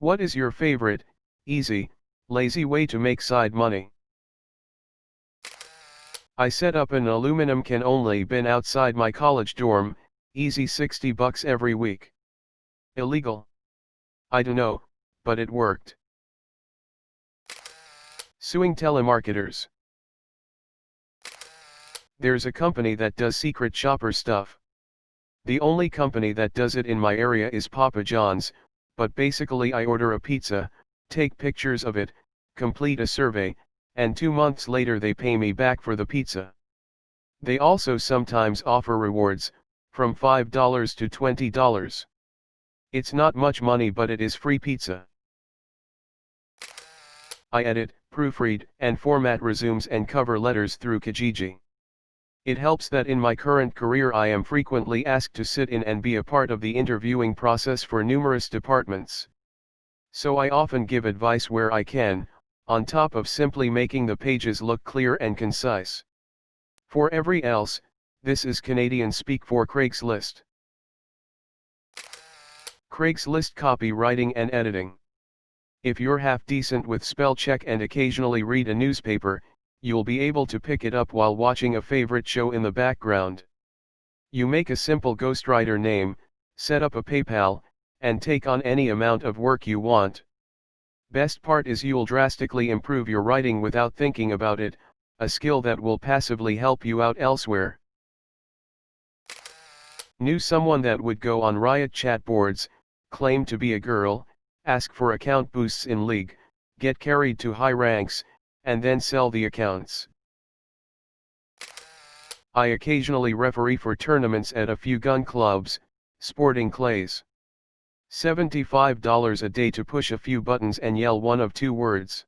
What is your favorite, easy, lazy way to make side money? I set up an aluminum can only bin outside my college dorm, easy $60 every week. Illegal? I dunno, but it worked. Suing telemarketers. There's a company that does secret shopper stuff. The only company that does it in my area is Papa John's, but basically I order a pizza, take pictures of it, complete a survey, and 2 months later they pay me back for the pizza. They also sometimes offer rewards, from $5 to $20. It's not much money, but it is free pizza. I edit, proofread, and format resumes and cover letters through Kijiji. It helps that in my current career I am frequently asked to sit in and be a part of the interviewing process for numerous departments. So I often give advice where I can, on top of simply making the pages look clear and concise. For every else, this is Canadian speak for Craigslist. Craigslist copywriting and editing. If you're half decent with spell check and occasionally read a newspaper, you'll be able to pick it up while watching a favorite show in the background. You make a simple ghostwriter name, set up a PayPal, and take on any amount of work you want. Best part is you'll drastically improve your writing without thinking about it, a skill that will passively help you out elsewhere. Knew someone that would go on Readdit chat boards, claim to be a girl, ask for account boosts in League, get carried to high ranks, and then sell the accounts. I occasionally referee for tournaments at a few gun clubs, sporting clays. $75 a day to push a few buttons and yell one of two words.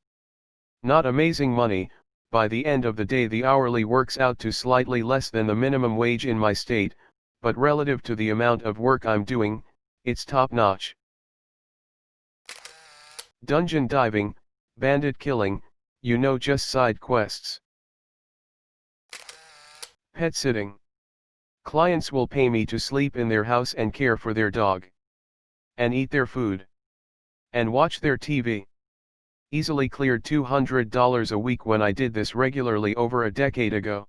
Not amazing money. By the end of the day the hourly works out to slightly less than the minimum wage in my state, but relative to the amount of work I'm doing, it's top-notch. Dungeon diving, bandit killing, just side quests. Pet sitting. Clients will pay me to sleep in their house and care for their dog. And eat their food. And watch their TV. Easily cleared $200 a week when I did this regularly over a decade ago.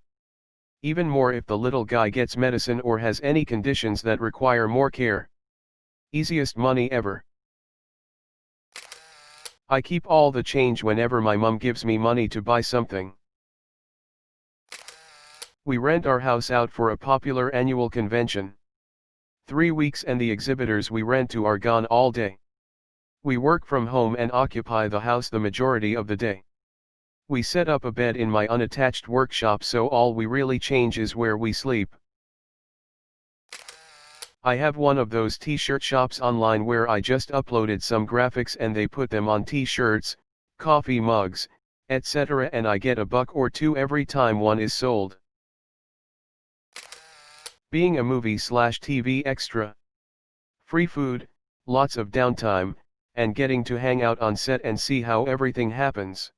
Even more if the little guy gets medicine or has any conditions that require more care. Easiest money ever. I keep all the change whenever my mom gives me money to buy something. We rent our house out for a popular annual convention. 3 weeks and the exhibitors we rent to are gone all day. We work from home and occupy the house the majority of the day. We set up a bed in my unattached workshop so all we really change is where we sleep. I have one of those t-shirt shops online where I just uploaded some graphics and they put them on t-shirts, coffee mugs, etc. and I get $1 or $2 every time one is sold. Being a movie/TV extra. Free food, lots of downtime, and getting to hang out on set and see how everything happens.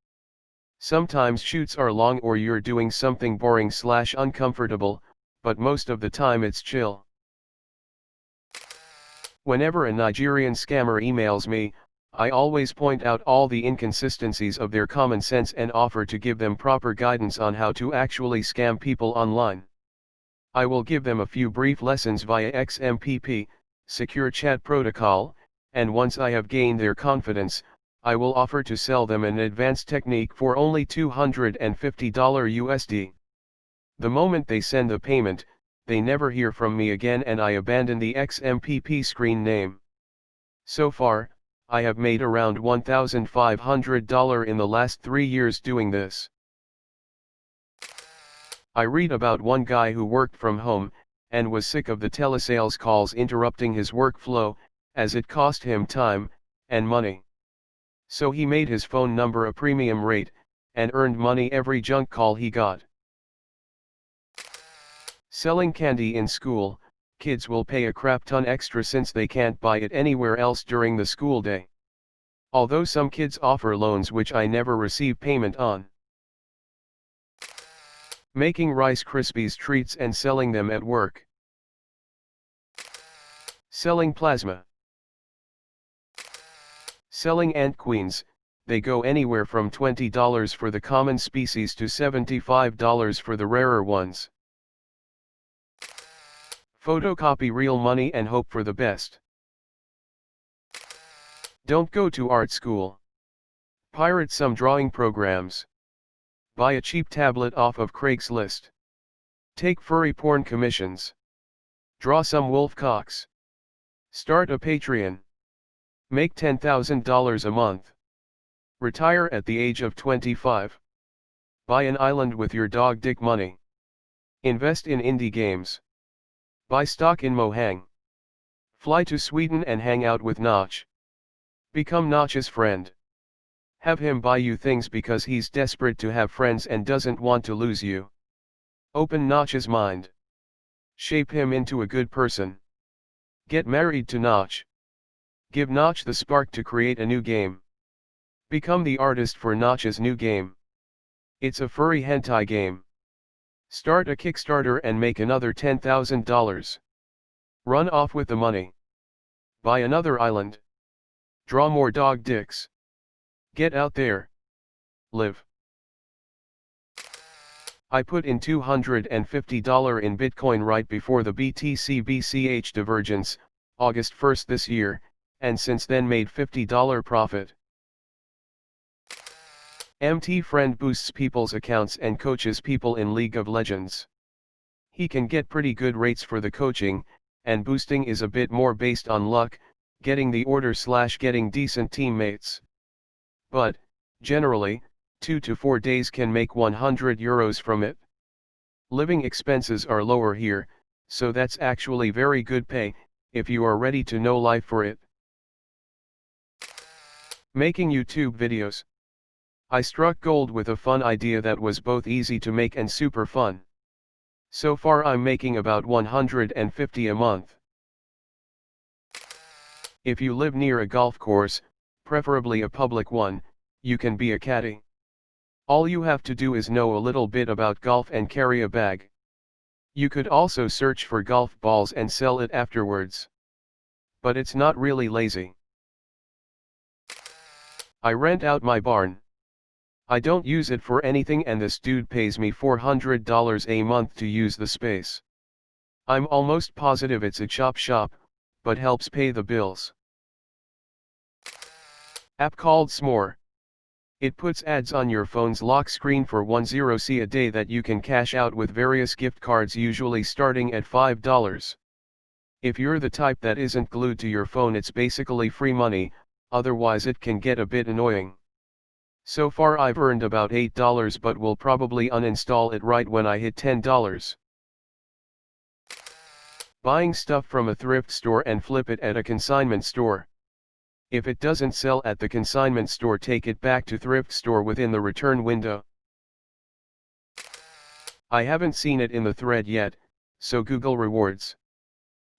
Sometimes shoots are long or you're doing something boring/uncomfortable, but most of the time it's chill. Whenever a Nigerian scammer emails me, I always point out all the inconsistencies of their common sense and offer to give them proper guidance on how to actually scam people online. I will give them a few brief lessons via XMPP, secure chat protocol, and once I have gained their confidence, I will offer to sell them an advanced technique for only $250 USD. The moment they send the payment, they never hear from me again and I abandon the XMPP screen name. So far, I have made around $1,500 in the last 3 years doing this. I read about one guy who worked from home, and was sick of the telesales calls interrupting his workflow, as it cost him time and money. So he made his phone number a premium rate, and earned money every junk call he got. Selling candy in school, kids will pay a crap ton extra since they can't buy it anywhere else during the school day. Although some kids offer loans which I never receive payment on. Making Rice Krispies treats and selling them at work. Selling plasma. Selling ant queens, they go anywhere from $20 for the common species to $75 for the rarer ones. Photocopy real money and hope for the best. Don't go to art school. Pirate some drawing programs. Buy a cheap tablet off of Craigslist. Take furry porn commissions. Draw some wolf cocks. Start a Patreon. Make $10,000 a month. Retire at the age of 25. Buy an island with your dog dick money. Invest in indie games. Buy stock in Mohang. Fly to Sweden and hang out with Notch. Become Notch's friend. Have him buy you things because he's desperate to have friends and doesn't want to lose you. Open Notch's mind. Shape him into a good person. Get married to Notch. Give Notch the spark to create a new game. Become the artist for Notch's new game. It's a furry hentai game. Start a Kickstarter and make another $10,000. Run off with the money. Buy another island. Draw more dog dicks. Get out there. Live. I put in $250 in Bitcoin right before the BTC-BCH divergence, August 1st this year, and since then made $50 profit. MT Friend boosts people's accounts and coaches people in League of Legends. He can get pretty good rates for the coaching, and boosting is a bit more based on luck, getting the order/getting decent teammates. But, generally, 2 to 4 days can make €100 from it. Living expenses are lower here, so that's actually very good pay, if you are ready to know life for it. Making YouTube videos. I struck gold with a fun idea that was both easy to make and super fun. So far I'm making about $150 a month. If you live near a golf course, preferably a public one, you can be a caddy. All you have to do is know a little bit about golf and carry a bag. You could also search for golf balls and sell it afterwards. But it's not really lazy. I rent out my barn. I don't use it for anything and this dude pays me $400 a month to use the space. I'm almost positive it's a chop shop, but helps pay the bills. App called S'more. It puts ads on your phone's lock screen for 10C a day that you can cash out with various gift cards usually starting at $5. If you're the type that isn't glued to your phone it's basically free money, otherwise it can get a bit annoying. So far I've earned about $8 but will probably uninstall it right when I hit $10. Buying stuff from a thrift store and flip it at a consignment store. If it doesn't sell at the consignment store, take it back to thrift store within the return window. I haven't seen it in the thread yet, so Google rewards.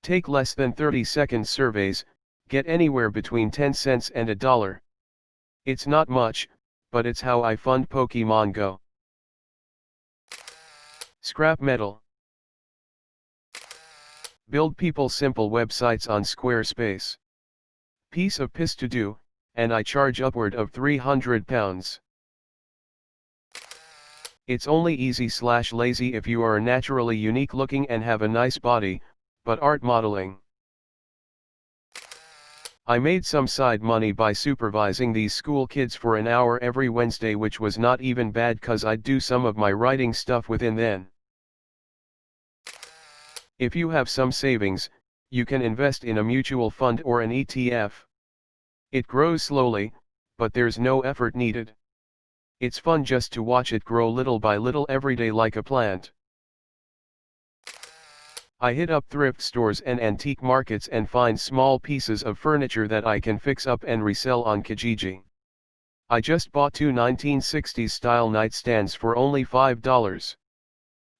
Take less than 30-second surveys, get anywhere between 10 cents and $1. It's not much, but it's how I fund Pokemon Go. Scrap metal. Build people simple websites on Squarespace. Piece of piss to do, and I charge upward of £300. It's only easy/lazy if you are naturally unique looking and have a nice body, but art modeling. I made some side money by supervising these school kids for an hour every Wednesday, which was not even bad cause I'd do some of my writing stuff within then. If you have some savings, you can invest in a mutual fund or an ETF. It grows slowly, but there's no effort needed. It's fun just to watch it grow little by little every day like a plant. I hit up thrift stores and antique markets and find small pieces of furniture that I can fix up and resell on Kijiji. I just bought 2 1960s style nightstands for only $5.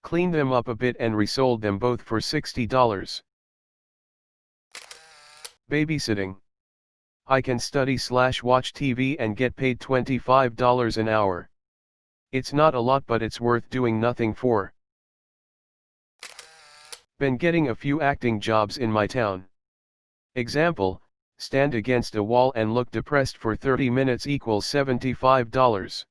Cleaned them up a bit and resold them both for $60. Babysitting. I can study/watch TV and get paid $25 an hour. It's not a lot but it's worth doing nothing for. Been getting a few acting jobs in my town. Example, stand against a wall and look depressed for 30 minutes equals $75.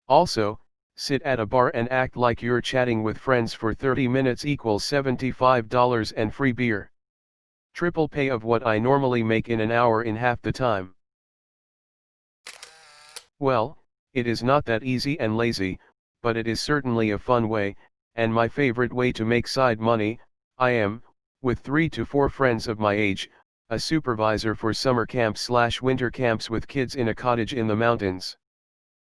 Also, sit at a bar and act like you're chatting with friends for 30 minutes equals $75 and free beer. Triple pay of what I normally make in an hour in half the time. Well, it is not that easy and lazy, but it is certainly a fun way, and my favorite way to make side money. I am, with 3 to 4 friends of my age, a supervisor for summer camps/winter camps with kids in a cottage in the mountains.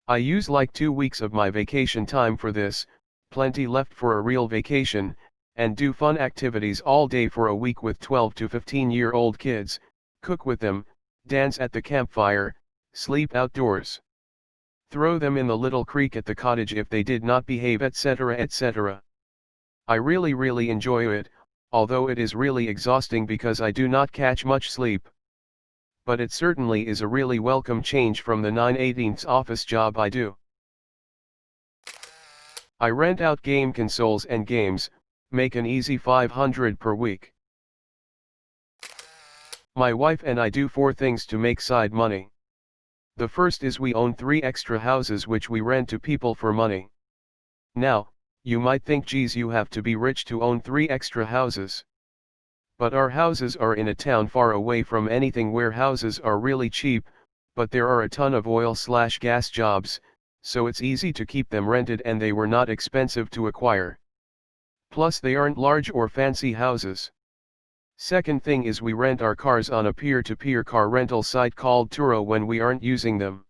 I use like 2 weeks of my vacation time for this, plenty left for a real vacation, and do fun activities all day for a week with 12 to 15-year-old kids, cook with them, dance at the campfire, sleep outdoors. Throw them in the little creek at the cottage if they did not behave, etc. etc. I really enjoy it, although it is really exhausting because I do not catch much sleep. But it certainly is a really welcome change from the 9/18 office job I do. I rent out game consoles and games, make an easy $500 per week. My wife and I do 4 things to make side money. The first is we own 3 extra houses which we rent to people for money. Now, you might think, geez, you have to be rich to own 3 extra houses. But our houses are in a town far away from anything where houses are really cheap, but there are a ton of oil/gas jobs, so it's easy to keep them rented and they were not expensive to acquire. Plus they aren't large or fancy houses. Second thing is we rent our cars on a peer-to-peer car rental site called Turo when we aren't using them.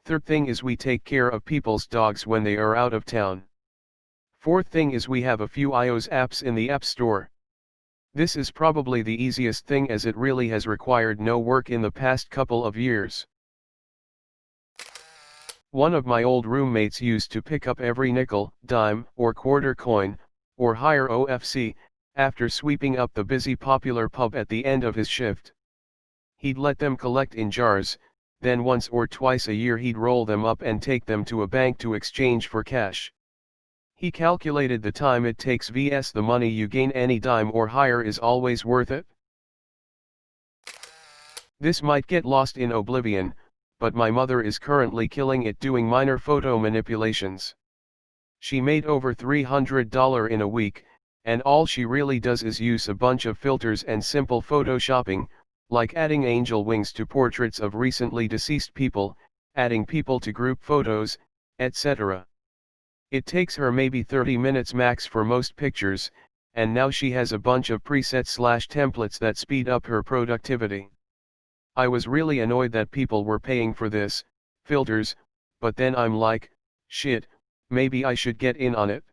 Third thing is we take care of people's dogs when they are out of town. Fourth thing is we have a few iOS apps in the App Store. This is probably the easiest thing as it really has required no work in the past couple of years. One of my old roommates used to pick up every nickel, dime, or quarter coin, or higher OFC, after sweeping up the busy popular pub at the end of his shift. He'd let them collect in jars, then once or twice a year he'd roll them up and take them to a bank to exchange for cash. He calculated the time it takes vs the money you gain. Any dime or higher is always worth it. This might get lost in oblivion, but my mother is currently killing it doing minor photo manipulations. She made over $300 in a week, and all she really does is use a bunch of filters and simple photoshopping, like adding angel wings to portraits of recently deceased people, adding people to group photos, etc. It takes her maybe 30 minutes max for most pictures, and now she has a bunch of presets/templates that speed up her productivity. I was really annoyed that people were paying for this, filters, but then I'm like, shit, maybe I should get in on it.